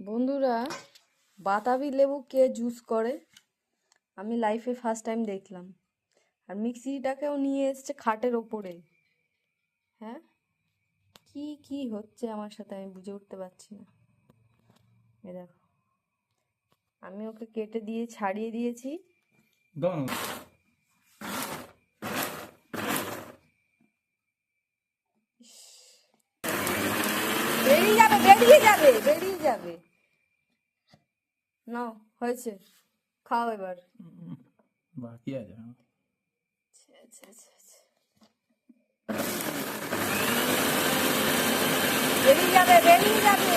বন্ধুরা, বাতাবি লেবু কে জুস করে আমি লাইফে ফার্স্ট টাইম দেখলাম। আর মিক্সিটাকেও নিয়ে এসছে খাটের ওপরে। হ্যাঁ, কি কি হচ্ছে আমার সাথে আমি বুঝে উঠতে পারছি না। এ দেখো, আমি ওকে কেটে দিয়ে ছাড়িয়ে দিয়েছি। বেরিয়ে যাবে, বেরিয়ে যাবে, বেরিয়ে যাবে। নাও, হয়েছে, খাও এবার। বাকি আছে। আচ্ছা, আচ্ছা, আচ্ছা। বেরিয়ে যাবে, বেরিয়ে যাবে।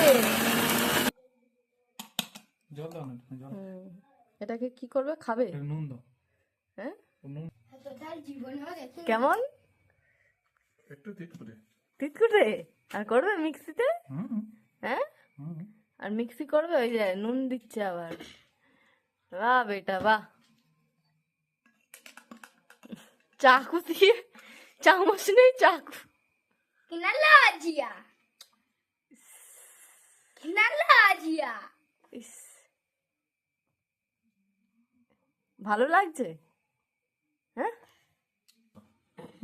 জল দাও না, জল। এটাকে কি করবে? খাবে? নুন দাও। হ্যাঁ, নুন কেমন একটু তিতকুটে। তিতকুটে? আর করবে মিক্সিতে? হুম হ্যাঁ, হুম। আর মিক্সি করবে? ওই যে নুন দিচ্ছে আবার। বাহ বেটা বাহ। চাকু দিয়ে, চামচ নেই, চাকু। ইস, ভালো লাগছে? হ্যাঁ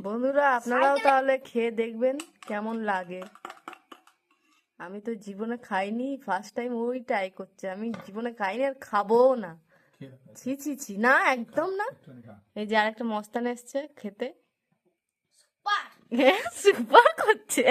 বন্ধুরা, আপনারাও তাহলে খেয়ে দেখবেন কেমন লাগে। আমি তো জীবনে খাইনি, ফার্স্ট টাইম ওই ট্রাই করছে। আমি জীবনে খাইনি আর খাবোও না। ছি ছি ছি, না একদম না। এই যে আরেকটা মস্তান এসছে খেতে, সুপার করছে।